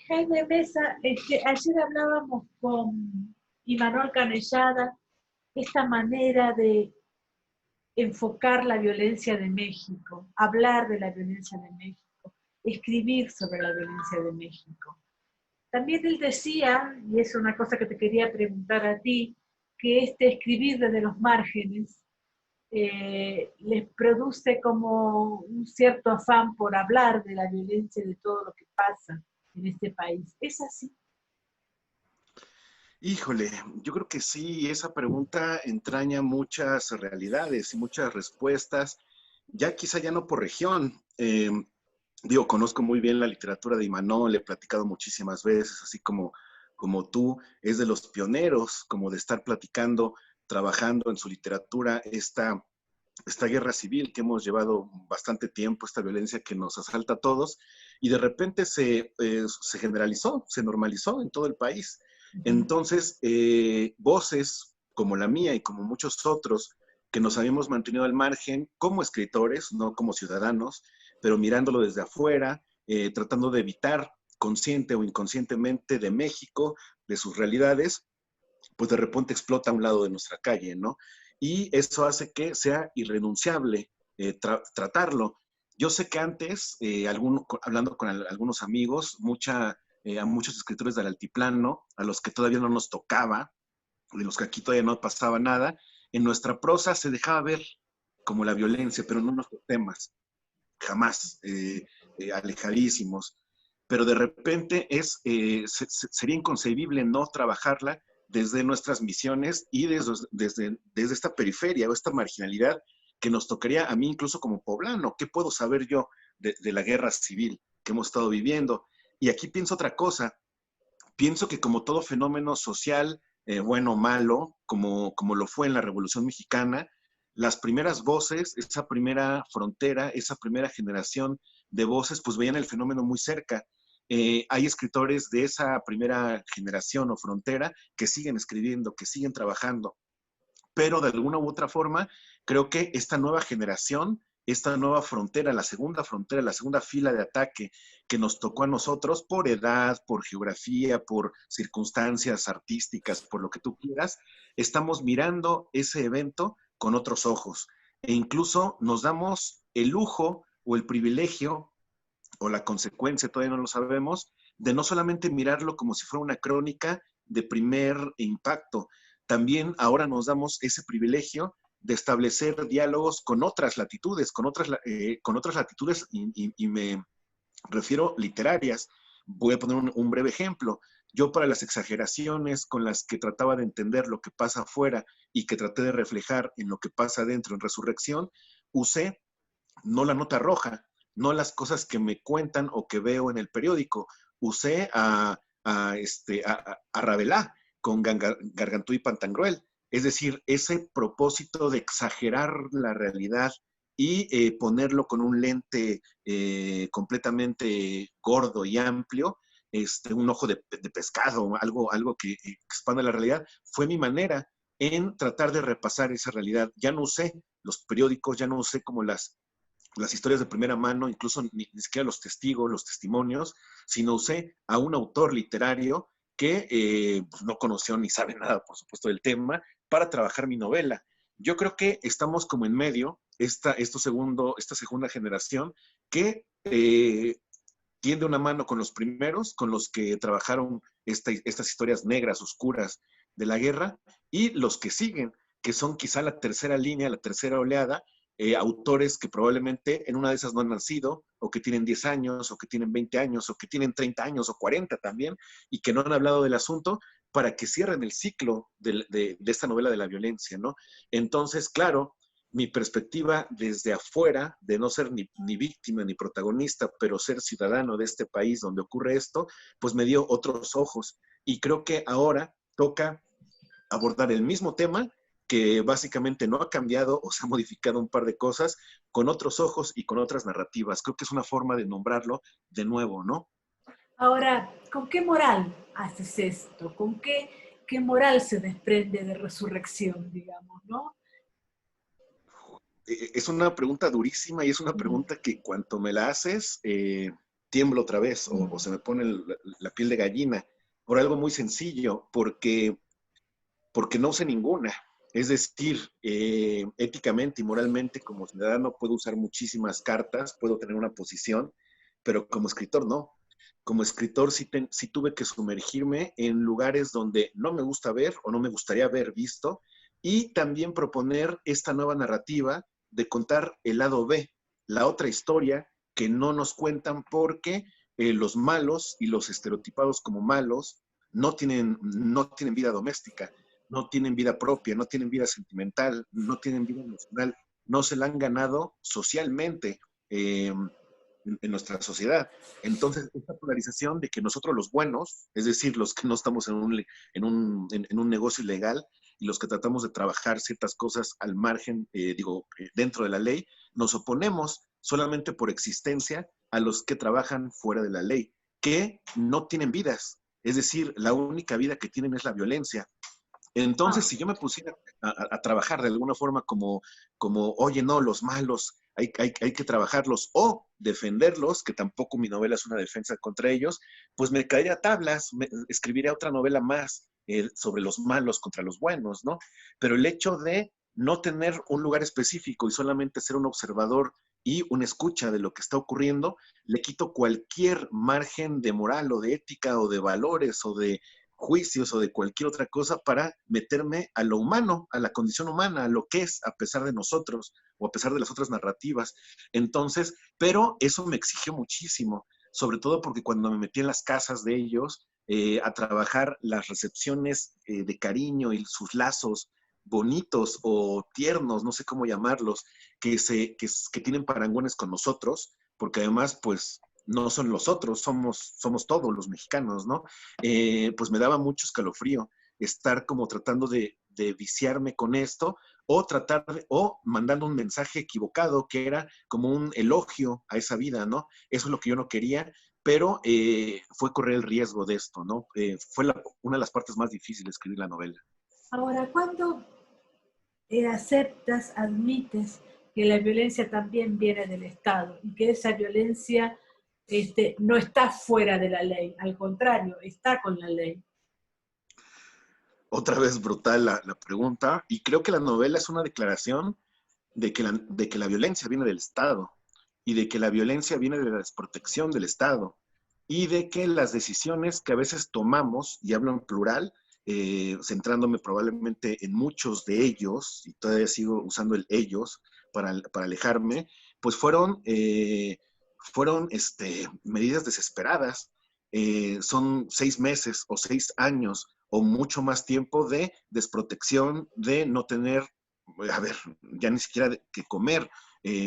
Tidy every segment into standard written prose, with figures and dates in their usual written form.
Jaime Mesa, ayer hablábamos con Imanol Canellada, esta manera de enfocar la violencia de México, hablar de la violencia de México, escribir sobre la violencia de México. También él decía, y es una cosa que te quería preguntar a ti, que este escribir desde los márgenes les produce como un cierto afán por hablar de la violencia, de todo lo que pasa en este país. ¿Es así? Híjole, yo creo que sí, esa pregunta entraña muchas realidades y muchas respuestas, ya quizá ya no por región. Digo, conozco muy bien la literatura de Imanol, le he platicado muchísimas veces, así como tú, es de los pioneros, como de estar platicando, trabajando en su literatura, esta guerra civil que hemos llevado bastante tiempo, esta violencia que nos asalta a todos, y de repente se generalizó, se normalizó en todo el país. Entonces, voces como la mía y como muchos otros que nos habíamos mantenido al margen como escritores, no como ciudadanos, pero mirándolo desde afuera, tratando de evitar consciente o inconscientemente de México, de sus realidades, pues de repente explota a un lado de nuestra calle, ¿no? Y eso hace que sea irrenunciable tratarlo. Yo sé que antes, hablando con algunos amigos, a muchos escritores del altiplano, a los que todavía no nos tocaba, de los que aquí todavía no pasaba nada, en nuestra prosa se dejaba ver como la violencia, pero no nuestros temas, jamás, alejadísimos. Pero de repente sería inconcebible no trabajarla desde nuestras misiones y desde esta periferia o esta marginalidad que nos tocaría a mí incluso como poblano. ¿Qué puedo saber yo de la guerra civil que hemos estado viviendo? Y aquí pienso otra cosa. Pienso que como todo fenómeno social, bueno o malo, como lo fue en la Revolución Mexicana, las primeras voces, esa primera frontera, esa primera generación de voces, pues veían el fenómeno muy cerca. Hay escritores de esa primera generación o frontera que siguen escribiendo, que siguen trabajando, pero de alguna u otra forma, creo que esta nueva generación, esta nueva frontera, la segunda fila de ataque que nos tocó a nosotros por edad, por geografía, por circunstancias artísticas, por lo que tú quieras, estamos mirando ese evento con otros ojos e incluso nos damos el lujo o el privilegio o la consecuencia, todavía no lo sabemos, de no solamente mirarlo como si fuera una crónica de primer impacto, también ahora nos damos ese privilegio de establecer diálogos con otras latitudes, con otras latitudes y me refiero literarias. Voy a poner un breve ejemplo. Yo para las exageraciones con las que trataba de entender lo que pasa afuera y que traté de reflejar en lo que pasa dentro en Resurrección, usé no la nota roja, no las cosas que me cuentan o que veo en el periódico. Usé a Rabelais con Gargantú y Pantangruel. Es decir, ese propósito de exagerar la realidad y ponerlo con un lente completamente gordo y amplio, un ojo de pescado, algo que expanda la realidad, fue mi manera en tratar de repasar esa realidad. Ya no usé los periódicos, ya no usé como las historias de primera mano, incluso ni siquiera los testigos, los testimonios, sino usé a un autor literario que pues no conoció ni sabe nada, por supuesto, del tema, para trabajar mi novela. Yo creo que estamos como en medio, esta segunda generación, que tiende una mano con los primeros, con los que trabajaron estas historias negras, oscuras de la guerra, y los que siguen, que son quizá la tercera línea, la tercera oleada, autores que probablemente en una de esas no han nacido, o que tienen 10 años, o que tienen 20 años, o que tienen 30 años, o 40 también, y que no han hablado del asunto, para que cierren el ciclo de esta novela de la violencia, ¿no? Entonces, claro, mi perspectiva desde afuera, de no ser ni víctima ni protagonista, pero ser ciudadano de este país donde ocurre esto, pues me dio otros ojos. Y creo que ahora toca abordar el mismo tema que básicamente no ha cambiado o se ha modificado un par de cosas con otros ojos y con otras narrativas. Creo que es una forma de nombrarlo de nuevo, ¿no? Ahora, ¿con qué moral haces esto? ¿Qué moral se desprende de resurrección, digamos, no? Es una pregunta durísima y es una pregunta que cuanto me la haces, tiemblo otra vez o se me pone la piel de gallina por algo muy sencillo, porque no sé ninguna. Es decir, éticamente y moralmente como ciudadano puedo usar muchísimas cartas, puedo tener una posición, pero como escritor no. Como escritor sí tuve que sumergirme en lugares donde no me gusta ver o no me gustaría haber visto, y también proponer esta nueva narrativa de contar el lado B, la otra historia que no nos cuentan porque los malos y los estereotipados como malos no tienen vida doméstica, no tienen vida propia, no tienen vida sentimental, no tienen vida emocional, no se la han ganado socialmente en nuestra sociedad. Entonces, esta polarización de que nosotros los buenos, es decir, los que no estamos en un negocio ilegal y los que tratamos de trabajar ciertas cosas al margen, dentro de la ley, nos oponemos solamente por existencia a los que trabajan fuera de la ley, que no tienen vidas. Es decir, la única vida que tienen es la violencia. Entonces, Ah, si yo me pusiera a trabajar de alguna forma como, oye, no, los malos, hay que trabajarlos o defenderlos, que tampoco mi novela es una defensa contra ellos, pues me caería a tablas, escribiría otra novela más sobre los malos contra los buenos, ¿no? Pero el hecho de no tener un lugar específico y solamente ser un observador y una escucha de lo que está ocurriendo, le quito cualquier margen de moral o de ética o de valores o de juicios o de cualquier otra cosa para meterme a lo humano, a la condición humana, a lo que es a pesar de nosotros o a pesar de las otras narrativas. Entonces, pero eso me exigió muchísimo, sobre todo porque cuando me metí en las casas de ellos a trabajar las recepciones de cariño y sus lazos bonitos o tiernos, no sé cómo llamarlos, que tienen parangones con nosotros, porque además, pues, no son los otros, somos todos los mexicanos, ¿no? Pues me daba mucho escalofrío estar como tratando de viciarme con esto o mandando un mensaje equivocado que era como un elogio a esa vida, ¿no? Eso es lo que yo no quería, pero fue correr el riesgo de esto, ¿no? Fue una de las partes más difíciles de escribir la novela. ahora, ¿cuándo aceptas, admites que la violencia también viene del Estado y que esa violencia no está fuera de la ley, al contrario, está con la ley? Otra vez brutal la pregunta, y creo que la novela es una declaración de que la violencia viene del Estado y de que la violencia viene de la desprotección del Estado y de que las decisiones que a veces tomamos, y hablo en plural, centrándome probablemente en muchos de ellos, y todavía sigo usando el ellos para alejarme, pues fueron medidas desesperadas. Son 6 meses o 6 años o mucho más tiempo de desprotección, de no tener, a ver, ya ni siquiera que comer,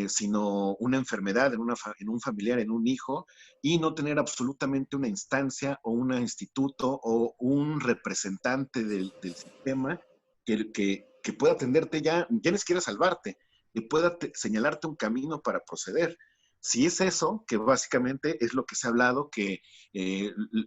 sino una enfermedad en un familiar, en un hijo, y no tener absolutamente una instancia o un instituto o un representante del sistema que pueda atenderte ya ni siquiera salvarte, y pueda señalarte un camino para proceder. Si es eso, que básicamente es lo que se ha hablado, que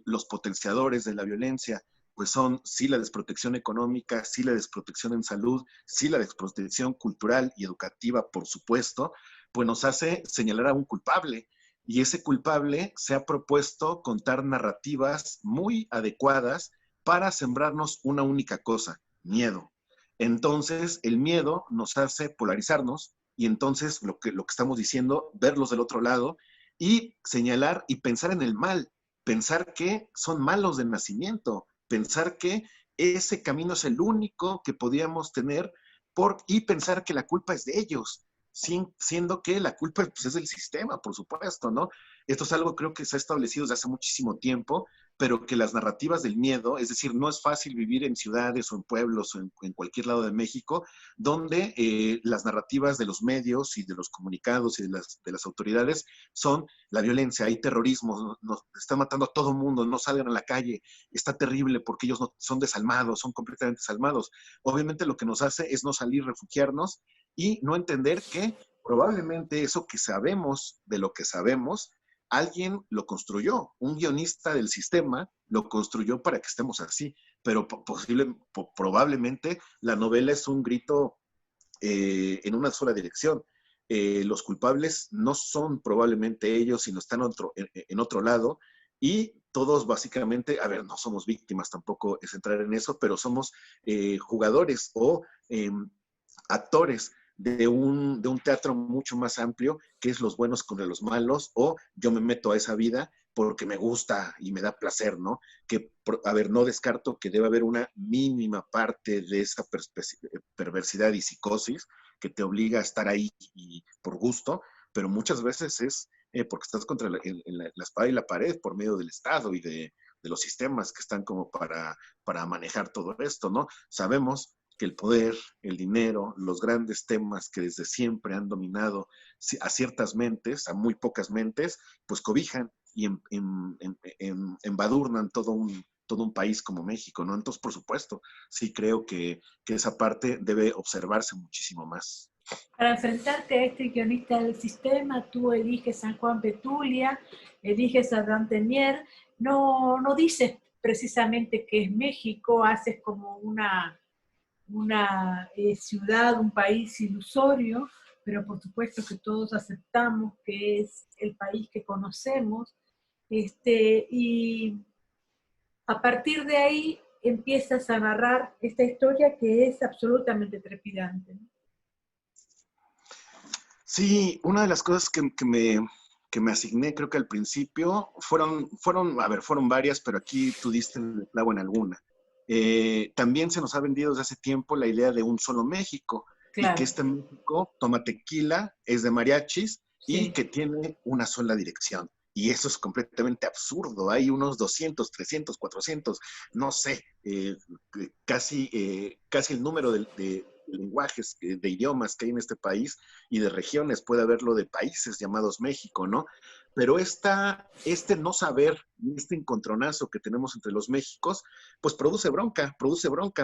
los potenciadores de la violencia pues son sí la desprotección económica, sí la desprotección en salud, sí la desprotección cultural y educativa, por supuesto, pues nos hace señalar a un culpable. Y ese culpable se ha propuesto contar narrativas muy adecuadas para sembrarnos una única cosa, miedo. Entonces, el miedo nos hace polarizarnos y entonces lo que estamos diciendo, verlos del otro lado y señalar y pensar en el mal, pensar que son malos de nacimiento, pensar que ese camino es el único que podíamos tener y pensar que la culpa es de ellos, siendo que la culpa pues, es del sistema, por supuesto, ¿no? Esto es algo creo que se ha establecido desde hace muchísimo tiempo, pero que las narrativas del miedo, es decir, no es fácil vivir en ciudades o en pueblos o en cualquier lado de México, donde las narrativas de los medios y de los comunicados y de las autoridades son la violencia, hay terrorismo, nos están matando a todo mundo, no salgan a la calle, está terrible porque ellos no, son desalmados, son completamente desalmados. Obviamente lo que nos hace es no salir, refugiarnos y no entender que probablemente eso que sabemos de lo que sabemos, alguien lo construyó, un guionista del sistema lo construyó para que estemos así, pero probablemente la novela es un grito en una sola dirección. los culpables no son probablemente ellos, sino están en otro lado, y todos básicamente, a ver, no somos víctimas, tampoco es entrar en eso, pero somos jugadores o actores de un teatro mucho más amplio, que es los buenos contra los malos, o yo me meto a esa vida porque me gusta y me da placer, ¿no? Que, a ver, no descarto que debe haber una mínima parte de esa perversidad y psicosis que te obliga a estar ahí y por gusto, pero muchas veces es porque estás contra la espada y la pared por medio del Estado y de los sistemas que están como para manejar todo esto, ¿no? Sabemos que el poder, el dinero, los grandes temas que desde siempre han dominado a ciertas mentes, a muy pocas mentes, pues cobijan y embadurnan todo un país como México, ¿no? Entonces, por supuesto, sí creo que esa parte debe observarse muchísimo más. Para enfrentarte a este guionista del sistema, tú eliges San Juan Betulia, eliges a Dantenier, no dices precisamente que es México, haces como una ciudad, un país ilusorio, pero por supuesto que todos aceptamos que es el país que conocemos, y a partir de ahí empiezas a narrar esta historia que es absolutamente trepidante, ¿no? Sí, una de las cosas que me asigné, creo que al principio, a ver, fueron varias, pero aquí tú diste el clavo en alguna. También se nos ha vendido desde hace tiempo la idea de un solo México, y que Claro, este México toma tequila, es de mariachis, y sí. que tiene una sola dirección. Y eso es completamente absurdo. Hay unos 200, 300, 400, no sé, casi el número de lenguajes, de idiomas que hay en este país y de regiones, puede haberlo de países llamados México, ¿no? Pero este no saber, este encontronazo que tenemos entre los Méxicos, pues produce bronca,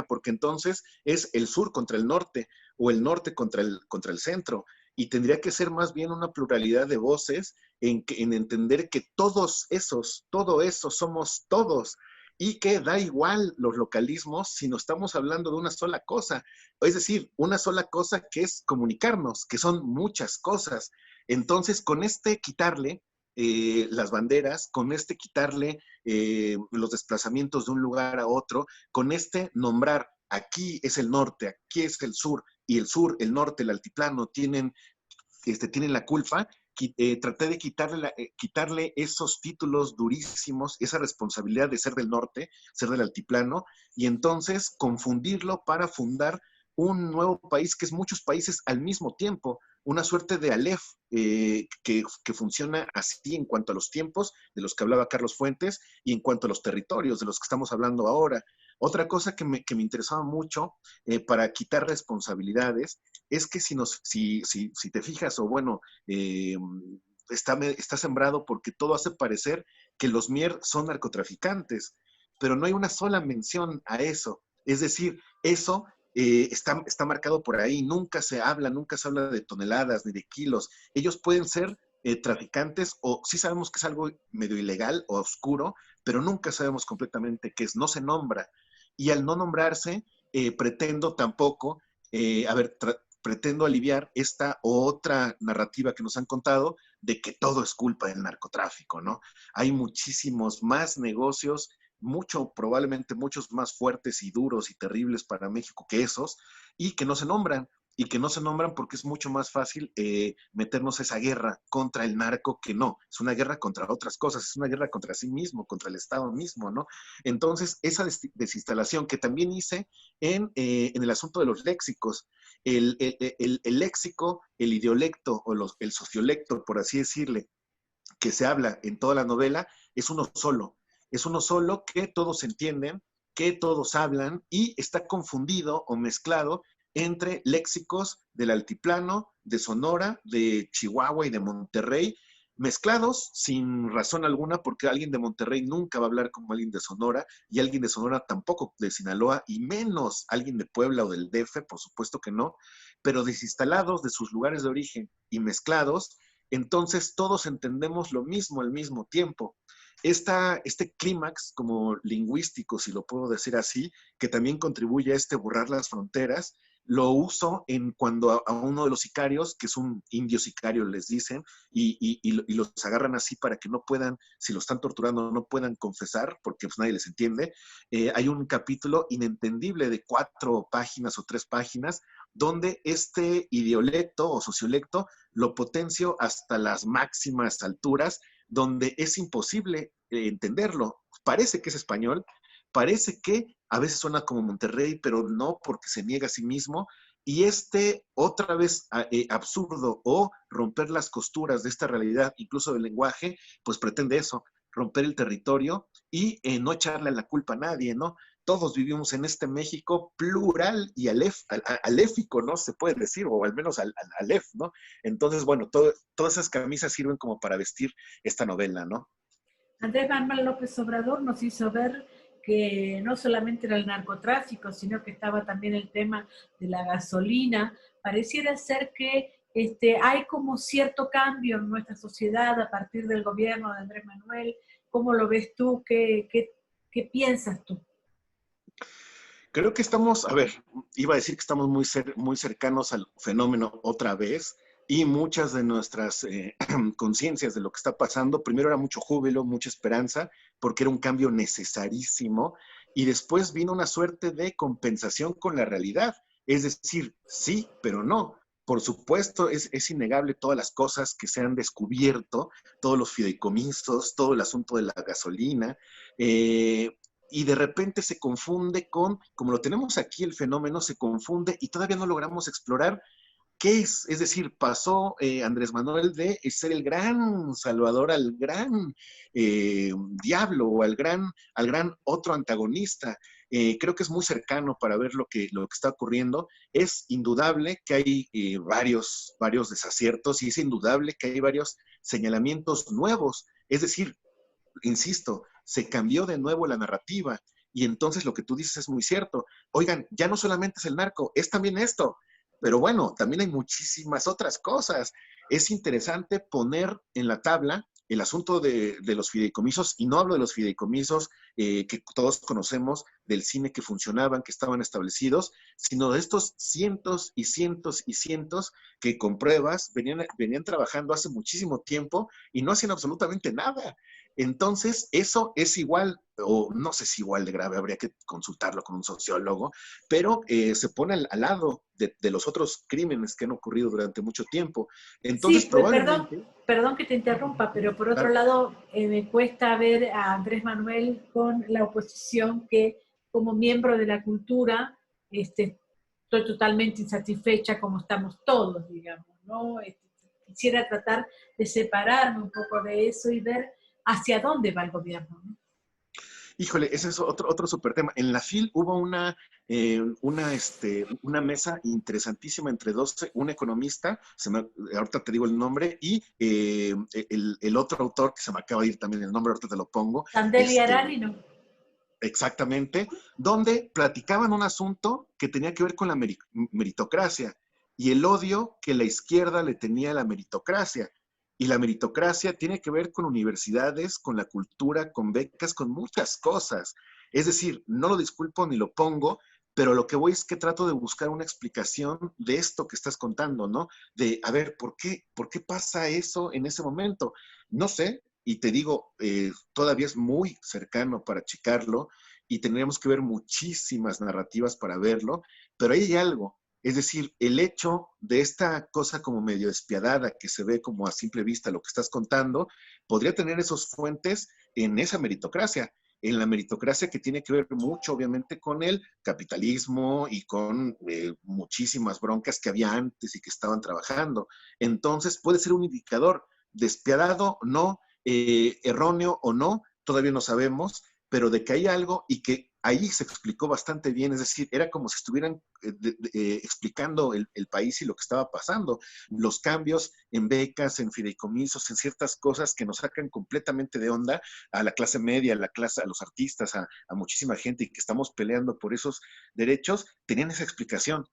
porque entonces es el sur contra el norte o el norte contra el centro. Y tendría que ser más bien una pluralidad de voces en entender que todo eso somos todos, y que da igual los localismos si no estamos hablando de una sola cosa. Es decir, una sola cosa que es comunicarnos, que son muchas cosas. Entonces, con este quitarle las banderas, con este quitarle los desplazamientos de un lugar a otro, con este nombrar, aquí es el norte, aquí es el sur, y el sur, el norte, el altiplano tienen la culpa. Traté de quitarle esos títulos durísimos, esa responsabilidad de ser del norte, ser del altiplano, y entonces confundirlo para fundar un nuevo país que es muchos países al mismo tiempo, una suerte de Aleph que funciona así en cuanto a los tiempos de los que hablaba Carlos Fuentes y en cuanto a los territorios de los que estamos hablando ahora. Otra cosa que me interesaba mucho para quitar responsabilidades es que si te fijas, o bueno, está sembrado porque todo hace parecer que los Mier son narcotraficantes, pero no hay una sola mención a eso. Es decir, eso está marcado por ahí, nunca se habla de toneladas ni de kilos. Ellos pueden ser traficantes, o sí sabemos que es algo medio ilegal o oscuro, pero nunca sabemos completamente qué es, no se nombra. Y al no nombrarse, pretendo tampoco, a ver, pretendo aliviar esta otra narrativa que nos han contado de que todo es culpa del narcotráfico, ¿no? Hay muchísimos más negocios, probablemente muchos más fuertes y duros y terribles para México que esos, y que no se nombran. Y que no se nombran porque es mucho más fácil meternos a esa guerra contra el narco, que no, es una guerra contra otras cosas, es una guerra contra sí mismo, contra el Estado mismo, ¿no? Entonces, esa desinstalación que también hice en el asunto de los léxicos, el léxico, el idiolecto o el sociolecto, por así decirle, que se habla en toda la novela, es uno solo que todos entienden, que todos hablan, y está confundido o mezclado entre léxicos del altiplano, de Sonora, de Chihuahua y de Monterrey, mezclados sin razón alguna, porque alguien de Monterrey nunca va a hablar como alguien de Sonora, y alguien de Sonora tampoco de Sinaloa, y menos alguien de Puebla o del DF, por supuesto que no, pero desinstalados de sus lugares de origen y mezclados, entonces todos entendemos lo mismo al mismo tiempo. Este clímax como lingüístico, si lo puedo decir así, que también contribuye a borrar las fronteras, lo uso en cuando a uno de los sicarios, que es un indio sicario, les dicen, y los agarran así para que no puedan, si lo están torturando, no puedan confesar, porque pues nadie les entiende. Hay un capítulo inentendible de 4 páginas o 3 páginas, donde este idiolecto o sociolecto lo potencio hasta las máximas alturas, donde es imposible entenderlo. Parece que es español, parece que a veces suena como Monterrey, pero no, porque se niega a sí mismo. Y otra vez, absurdo o romper las costuras de esta realidad, incluso del lenguaje, pues pretende eso, romper el territorio y no echarle la culpa a nadie, ¿no? Todos vivimos en este México plural y aléfico, ¿no? Se puede decir, o al menos alef, ¿no? Entonces, bueno, todas esas camisas sirven como para vestir esta novela, ¿no? Andrés Manuel López Obrador nos hizo ver que no solamente era el narcotráfico, sino que estaba también el tema de la gasolina. Pareciera ser que hay como cierto cambio en nuestra sociedad a partir del gobierno de Andrés Manuel. ¿Cómo lo ves tú? ¿Qué piensas tú? Creo que estamos, a ver, iba a decir que estamos muy cercanos al fenómeno otra vez, y muchas de nuestras conciencias de lo que está pasando, primero era mucho júbilo, mucha esperanza, porque era un cambio necesarísimo, y después vino una suerte de compensación con la realidad, es decir, sí, pero no. Por supuesto, es innegable todas las cosas que se han descubierto, todos los fideicomisos, todo el asunto de la gasolina, y de repente se confunde como lo tenemos aquí, el fenómeno se confunde y todavía no logramos explorar qué es. Es decir, pasó Andrés Manuel de ser el gran salvador al gran diablo o al gran otro antagonista. Creo que es muy cercano para ver lo que está ocurriendo. Es indudable que hay varios desaciertos, y es indudable que hay varios señalamientos nuevos. Es decir, insisto, se cambió de nuevo la narrativa, y entonces lo que tú dices es muy cierto. Oigan, ya no solamente es el narco, es también esto, pero bueno, también hay muchísimas otras cosas. Es interesante poner en la tabla el asunto de los fideicomisos, y no hablo de los fideicomisos que todos conocemos del cine, que funcionaban, que estaban establecidos, sino de estos cientos y cientos y cientos que con pruebas venían trabajando hace muchísimo tiempo y no hacían absolutamente nada. Entonces, eso es igual, o no sé si igual de grave, habría que consultarlo con un sociólogo, pero se pone al lado de los otros crímenes que han ocurrido durante mucho tiempo. Entonces, Sí, perdón, probablemente, perdón que te interrumpa, pero por otro claro, lado, me cuesta ver a Andrés Manuel con la oposición que como miembro de la cultura estoy totalmente insatisfecha como estamos todos, digamos, ¿no? Quisiera tratar de separarme un poco de eso y ver hacia dónde va el gobierno, ¿no? híjole, ese es otro súper tema. En la FIL hubo una mesa interesantísima entre dos, un economista, ahorita te digo el nombre, y el otro autor, que se me acaba de ir también el nombre, ahorita te lo pongo, Sandel y este, Arari, ¿no? exactamente, donde platicaban un asunto que tenía que ver con la meritocracia y el odio que la izquierda le tenía a la meritocracia. Y la meritocracia tiene que ver con universidades, con la cultura, con becas, con muchas cosas. Es decir, no lo disculpo ni lo pongo, pero lo que voy es que trato de buscar una explicación de esto que estás contando, ¿no? De, a ver, ¿por qué pasa eso en ese momento? No sé, y te digo, todavía es muy cercano para checarlo, y tendríamos que ver muchísimas narrativas para verlo, pero ahí hay algo. Es decir, el hecho de esta cosa como medio despiadada, que se ve como a simple vista lo que estás contando, podría tener esos fuentes en esa meritocracia, en la meritocracia que tiene que ver mucho, obviamente, con el capitalismo y con muchísimas broncas que había antes y que estaban trabajando. Entonces, puede ser un indicador, despiadado, no, erróneo o no, todavía no sabemos, pero de que hay algo, y que ahí se explicó bastante bien. Es decir, era como si estuvieran explicando el país y lo que estaba pasando, los cambios en becas, en fideicomisos, en ciertas cosas que nos sacan completamente de onda a la clase media, a los artistas, a muchísima gente, y que estamos peleando por esos derechos, tenían esa explicación.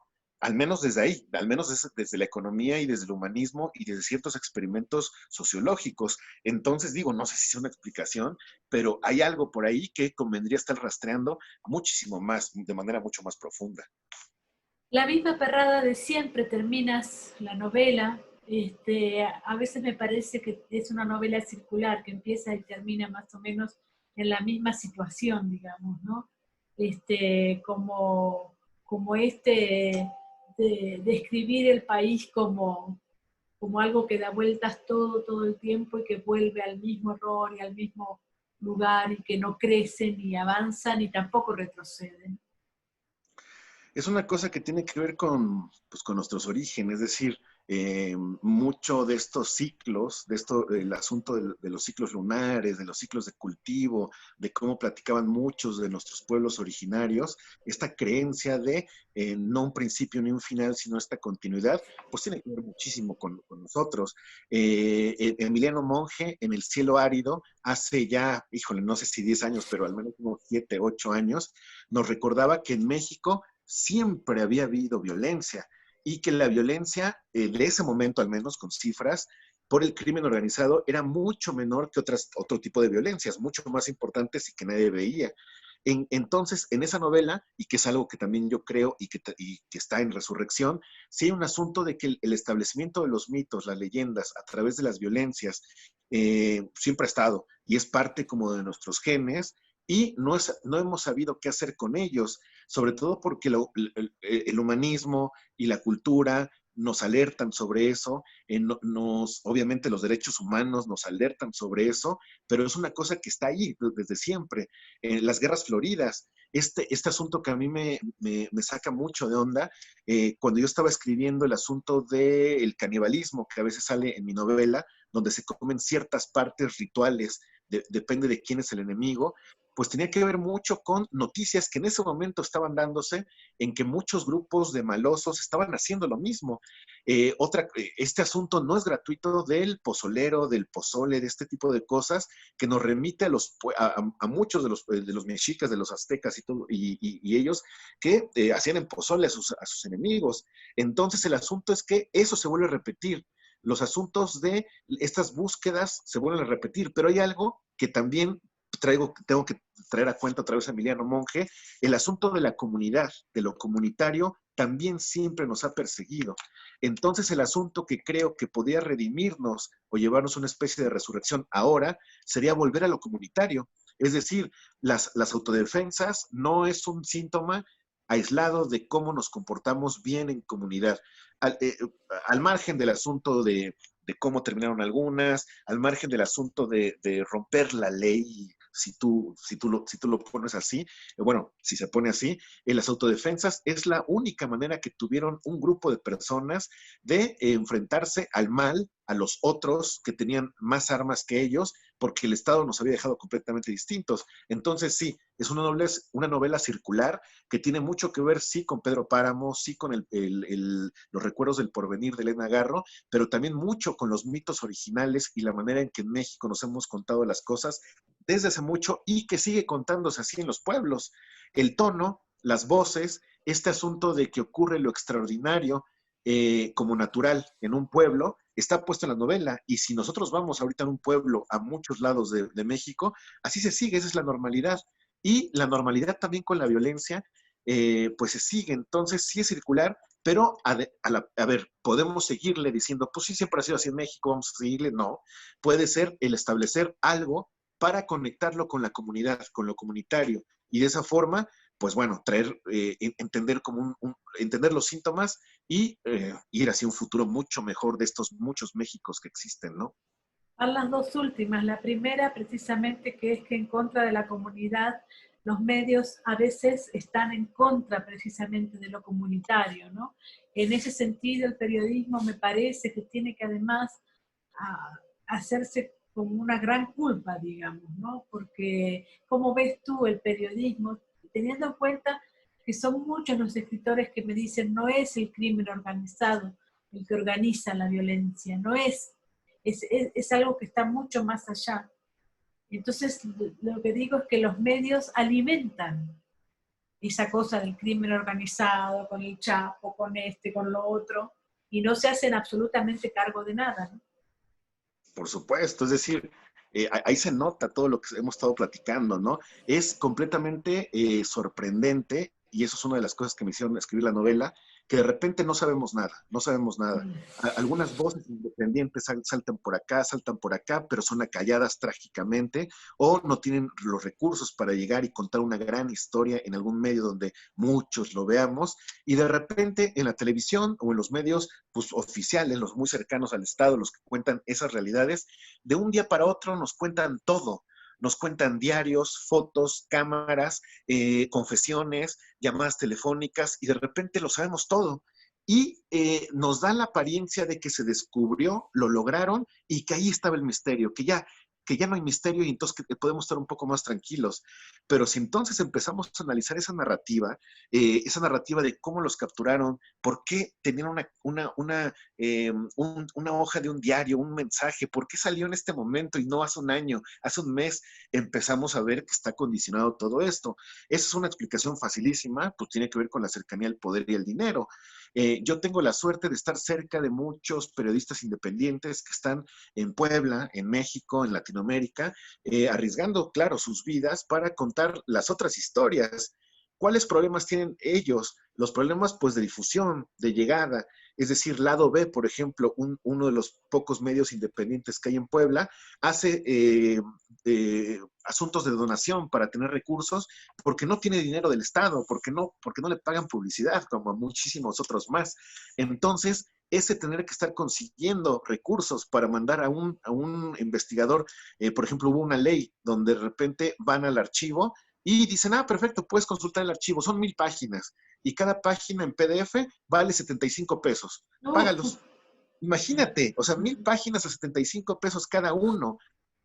Al menos desde ahí, al menos desde la economía y desde el humanismo y desde ciertos experimentos sociológicos. Entonces digo, no sé si es una explicación, pero hay algo por ahí que convendría estar rastreando muchísimo más, de manera mucho más profunda. La misma perrada de siempre, terminas la novela. A veces me parece que es una novela circular, que empieza y termina más o menos en la misma situación, digamos, ¿no? Como de describir el país como algo que da vueltas todo el tiempo y que vuelve al mismo error y al mismo lugar y que no crece ni avanza ni tampoco retrocede. Es una cosa que tiene que ver con, pues, con nuestros orígenes, es decir, mucho de estos ciclos, de esto, el asunto de los ciclos lunares, de los ciclos de cultivo, de cómo platicaban muchos de nuestros pueblos originarios, esta creencia de no un principio ni un final, sino esta continuidad, pues tiene que ver muchísimo con nosotros. Emiliano Monge, en El cielo árido, hace ya, híjole, no sé si 10 años, pero al menos unos 7, 8 años, nos recordaba que en México siempre había habido violencia y que la violencia, de ese momento al menos con cifras, por el crimen organizado era mucho menor que otro tipo de violencias, mucho más importantes y que nadie veía. Entonces, en esa novela, y que es algo que también yo creo y que está en Resurrección, sí hay un asunto de que el establecimiento de los mitos, las leyendas, a través de las violencias, siempre ha estado y es parte como de nuestros genes y no hemos sabido qué hacer con ellos, sobre todo porque el humanismo y la cultura nos alertan sobre eso, obviamente los derechos humanos nos alertan sobre eso, pero es una cosa que está ahí desde siempre. Las guerras floridas, este asunto que a mí me saca mucho de onda, cuando yo estaba escribiendo el asunto del canibalismo, que a veces sale en mi novela, donde se comen ciertas partes rituales, depende de quién es el enemigo, pues tenía que ver mucho con noticias que en ese momento estaban dándose, en que muchos grupos de malosos estaban haciendo lo mismo. Este asunto no es gratuito del pozolero, del pozole, de este tipo de cosas, que nos remite a muchos de los mexicas, de los aztecas y, todo, y ellos que hacían en pozole a sus enemigos. Entonces el asunto es que eso se vuelve a repetir. Los asuntos de estas búsquedas se vuelven a repetir, pero hay algo que también tengo que traer a cuenta otra vez a Emiliano Monge, el asunto de la comunidad, de lo comunitario, también siempre nos ha perseguido. Entonces el asunto que creo que podía redimirnos o llevarnos una especie de resurrección ahora sería volver a lo comunitario. Es decir, las autodefensas no es un síntoma aislado de cómo nos comportamos bien en comunidad. Al margen del asunto de cómo terminaron algunas, al margen del asunto de romper la ley, si tú lo pones así, bueno, si se pone así, en las autodefensas es la única manera que tuvieron un grupo de personas de enfrentarse al mal, a los otros que tenían más armas que ellos, porque el Estado nos había dejado completamente distintos. Entonces, sí, es una novela circular que tiene mucho que ver, sí, con Pedro Páramo, sí, con los recuerdos del porvenir de Elena Garro, pero también mucho con los mitos originales y la manera en que en México nos hemos contado las cosas desde hace mucho y que sigue contándose así en los pueblos. El tono, las voces, este asunto de que ocurre lo extraordinario como natural en un pueblo, está puesto en la novela. Y si nosotros vamos ahorita a un pueblo, a muchos lados de México, así se sigue, esa es la normalidad. Y la normalidad también con la violencia, pues se sigue. Entonces sí es circular, pero a ver, podemos seguirle diciendo, pues sí, siempre ha sido así en México, vamos a seguirle. No, puede ser el establecer algo para conectarlo con la comunidad, con lo comunitario. Y de esa forma, pues bueno, entender, entender los síntomas y ir hacia un futuro mucho mejor de estos muchos Méxicos que existen, ¿no? Van las dos últimas. La primera, precisamente, que es que en contra de la comunidad, los medios a veces están en contra precisamente de lo comunitario, ¿no? En ese sentido, el periodismo me parece que tiene que además hacerse como una gran culpa, digamos, ¿no? Porque, ¿cómo ves tú el periodismo? Teniendo en cuenta que son muchos los escritores que me dicen, no es el crimen organizado el que organiza la violencia, no es algo que está mucho más allá. Entonces, lo que digo es que los medios alimentan esa cosa del crimen organizado, con el Chapo, con con lo otro, y no se hacen absolutamente cargo de nada, ¿no? Por supuesto, es decir, ahí se nota todo lo que hemos estado platicando, ¿no? Es completamente sorprendente, y eso es una de las cosas que me hicieron escribir la novela, que de repente no sabemos nada, no sabemos nada. Algunas voces independientes saltan por acá, pero son acalladas trágicamente o no tienen los recursos para llegar y contar una gran historia en algún medio donde muchos lo veamos. Y de repente en la televisión o en los medios pues, oficiales, los muy cercanos al Estado, los que cuentan esas realidades, de un día para otro nos cuentan todo. Nos cuentan diarios, fotos, cámaras, confesiones, llamadas telefónicas y de repente lo sabemos todo. Y nos da la apariencia de que se descubrió, lo lograron y que ahí estaba el misterio, que ya no hay misterio y entonces que podemos estar un poco más tranquilos. Pero si entonces empezamos a analizar esa narrativa de cómo los capturaron, por qué tenían una hoja de un diario, un mensaje, por qué salió en este momento y no hace un año, hace un mes, empezamos a ver que está condicionado todo esto. Esa es una explicación facilísima, pues tiene que ver con la cercanía al poder y el dinero. Yo tengo la suerte de estar cerca de muchos periodistas independientes que están en Puebla, en México, en Latinoamérica, arriesgando, claro, sus vidas para contar las otras historias. ¿Cuáles problemas tienen ellos? Los problemas, pues, de difusión, de llegada. Es decir, Lado B, por ejemplo, uno de los pocos medios independientes que hay en Puebla, hace asuntos de donación para tener recursos porque no tiene dinero del Estado, porque no le pagan publicidad, como a muchísimos otros más. Entonces, ese tener que estar consiguiendo recursos para mandar a un investigador, por ejemplo, hubo una ley donde de repente van al archivo y dicen, ah, perfecto, puedes consultar el archivo, son 1000 páginas y cada página en PDF vale 75 pesos. Págalos. Imagínate, o sea, 1000 páginas a 75 pesos cada uno.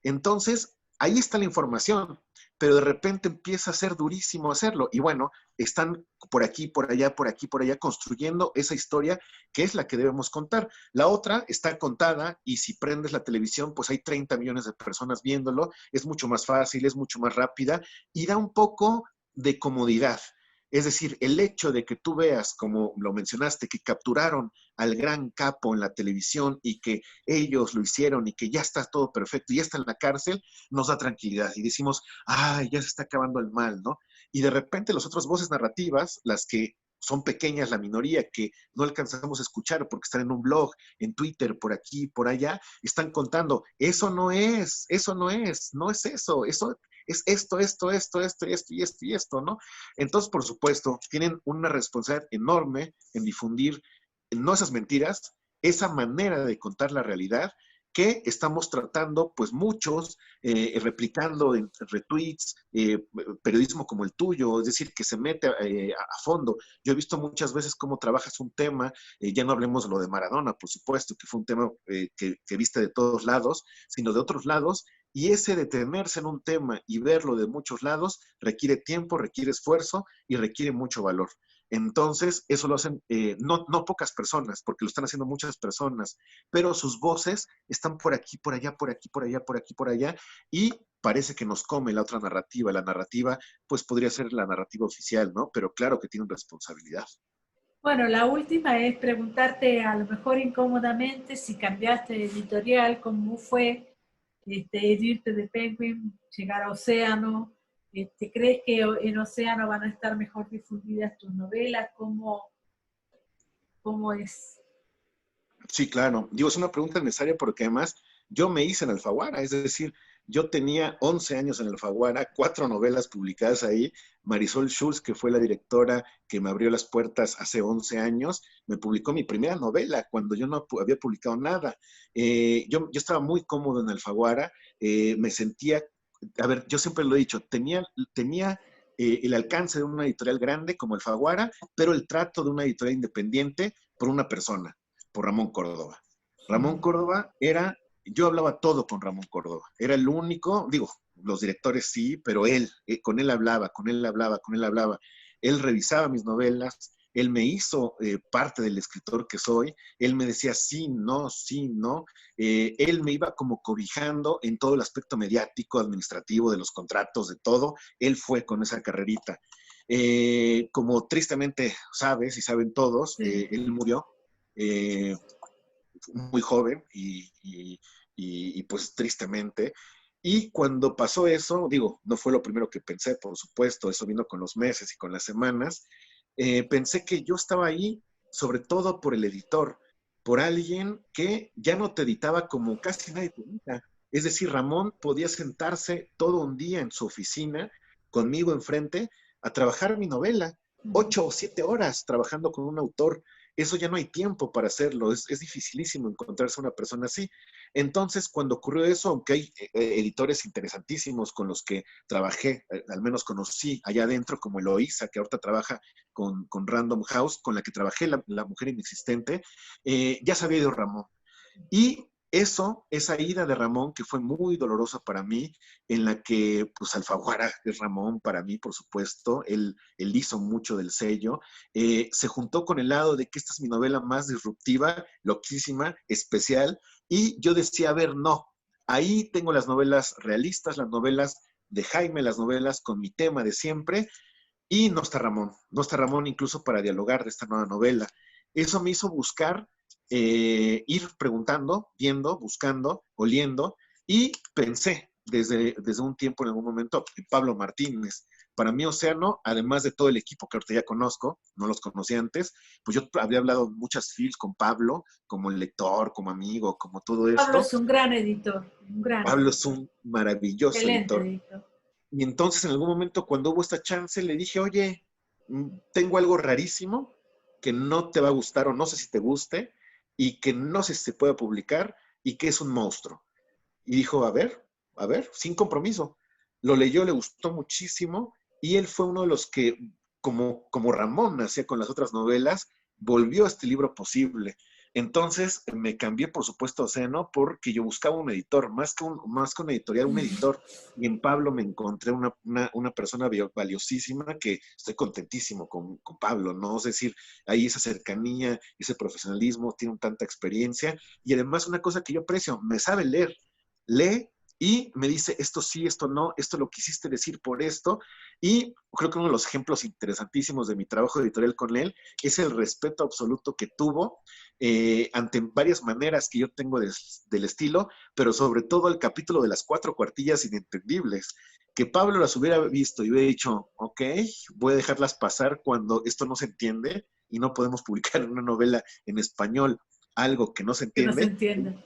Entonces, ahí está la información, pero de repente empieza a ser durísimo hacerlo. Y bueno, están por aquí, por allá, por aquí, por allá, construyendo esa historia que es la que debemos contar. La otra está contada y si prendes la televisión, pues hay 30 millones de personas viéndolo, es mucho más fácil, es mucho más rápida y da un poco de comodidad. Es decir, el hecho de que tú veas, como lo mencionaste, que capturaron al gran capo en la televisión y que ellos lo hicieron y que ya está todo perfecto y ya está en la cárcel, nos da tranquilidad y decimos, ay, ya se está acabando el mal, ¿no? Y de repente las otras voces narrativas, las que son pequeñas, la minoría que no alcanzamos a escuchar porque están en un blog, en Twitter, por aquí, por allá, están contando, no es eso, eso es esto y esto, ¿no? Entonces, por supuesto, tienen una responsabilidad enorme en difundir no esas mentiras, esa manera de contar la realidad que estamos tratando, pues muchos, replicando en retweets, periodismo como el tuyo, es decir, que se mete a fondo. Yo he visto muchas veces cómo trabajas un tema, ya no hablemos de lo de Maradona, por supuesto, que fue un tema que viste de todos lados, sino de otros lados, y ese detenerse en un tema y verlo de muchos lados requiere tiempo, requiere esfuerzo y requiere mucho valor. Entonces, eso lo hacen no pocas personas, porque lo están haciendo muchas personas, pero sus voces están por aquí, por allá, por aquí, por allá, por aquí, por allá, y parece que nos come la otra narrativa. La narrativa, pues podría ser la narrativa oficial, ¿no? Pero claro que tienen responsabilidad. Bueno, la última es preguntarte, a lo mejor incómodamente, si cambiaste de editorial, cómo fue irte de Penguin, llegar a Océano. ¿Crees que en Océano van a estar mejor difundidas tus novelas? ¿Cómo es? Sí, claro. Digo, es una pregunta necesaria porque además yo me hice en Alfaguara, es decir, yo tenía 11 años en Alfaguara, 4 novelas publicadas ahí. Marisol Schulz, que fue la directora que me abrió las puertas hace 11 años, me publicó mi primera novela cuando yo no había publicado nada. Yo estaba muy cómodo en Alfaguara, me sentía, a ver, yo siempre lo he dicho, tenía el alcance de una editorial grande como Alfaguara, pero el trato de una editorial independiente por una persona, por Ramón Córdoba. Ramón Córdoba yo hablaba todo con Ramón Córdoba, era el único, digo, los directores sí, pero él, con él hablaba, con él hablaba, con él hablaba. Él revisaba mis novelas, él me hizo parte del escritor que soy, él me decía sí, no, él me iba como cobijando en todo el aspecto mediático, administrativo, de los contratos, de todo, él fue con esa carrerita. Como tristemente sabes y saben todos, Sí. él murió eh, muy joven y pues tristemente. Y cuando pasó eso, digo, no fue lo primero que pensé, por supuesto, eso vino con los meses y con las semanas, pensé que yo estaba ahí sobre todo por el editor, por alguien que ya no te editaba como casi nadie te edita. Es decir, Ramón podía sentarse todo un día en su oficina, conmigo enfrente, a trabajar mi novela, 8 o 7 horas trabajando con un autor. Eso ya no hay tiempo para hacerlo, es dificilísimo encontrarse una persona así. Entonces, cuando ocurrió eso, aunque hay editores interesantísimos con los que trabajé, al menos conocí allá adentro, como Eloísa, que ahorita trabaja con Random House, con la que trabajé, la mujer inexistente, ya se había ido Ramón. Y eso, esa ida de Ramón, que fue muy dolorosa para mí, en la que, pues, Alfaguara es Ramón para mí, por supuesto, él hizo mucho del sello, se juntó con el lado de que esta es mi novela más disruptiva, loquísima, especial, y yo decía, a ver, no, ahí tengo las novelas realistas, las novelas de Jaime, las novelas con mi tema de siempre, y no está Ramón incluso para dialogar de esta nueva novela. Eso me hizo buscar, ir preguntando, viendo, buscando, oliendo, y pensé desde un tiempo en algún momento en Pablo Martínez. Para mí, Océano, además de todo el equipo que ahorita ya conozco, no los conocí antes, pues yo había hablado muchas fields con Pablo, como lector, como amigo, como todo Pablo esto. es un gran editor, un gran Pablo es editor, un maravilloso excelente editor. editor. Y entonces en algún momento cuando hubo esta chance le dije, oye, tengo algo rarísimo que no te va a gustar o no sé si te guste y que no sé si se puede publicar y que es un monstruo. Y dijo, a ver, sin compromiso. Lo leyó, le gustó muchísimo y él fue uno de los que, como Ramón hacía con las otras novelas, volvió a este libro posible. Entonces me cambié, por supuesto, a Océano porque yo buscaba un editor, más que una editorial, un editor. Y en Pablo me encontré una persona valiosísima que estoy contentísimo con Pablo, ¿no? Es decir, ahí esa cercanía, ese profesionalismo, tiene tanta experiencia y además una cosa que yo aprecio, me sabe leer, lee y me dice esto sí, esto no, esto lo quisiste decir por esto. Y creo que uno de los ejemplos interesantísimos de mi trabajo editorial con él es el respeto absoluto que tuvo ante varias maneras que yo tengo del estilo, pero sobre todo el capítulo de las 4 cuartillas inentendibles, que Pablo las hubiera visto y hubiera dicho, ok, voy a dejarlas pasar cuando esto no se entiende y no podemos publicar una novela en español algo que no se Que no se entiende. entiende.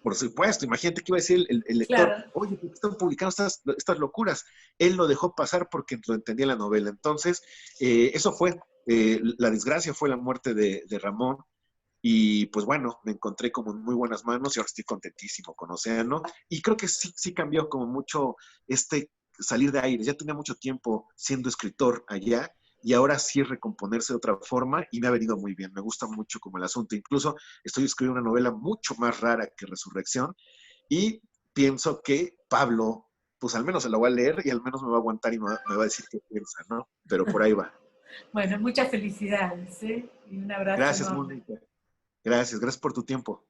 Por supuesto, imagínate que iba a decir el lector, Claro. oye, ¿por qué están publicando estas locuras? Él lo dejó pasar porque lo entendía en la novela. Entonces, eso fue, la desgracia fue la muerte de Ramón. Y pues bueno, me encontré como en muy buenas manos y ahora estoy contentísimo con Océano. Y creo que sí cambió como mucho este salir de aire. Ya tenía mucho tiempo siendo escritor allá y ahora sí recomponerse de otra forma y me ha venido muy bien. Me gusta mucho como el asunto. Incluso estoy escribiendo una novela mucho más rara que Resurrección y pienso que Pablo, pues al menos se lo va a leer y al menos me va a aguantar y me va a decir qué piensa, ¿no? Pero por ahí va. Bueno, muchas felicidades, ¿eh? Y un abrazo Gracias, enorme. Mónica. Gracias por tu tiempo.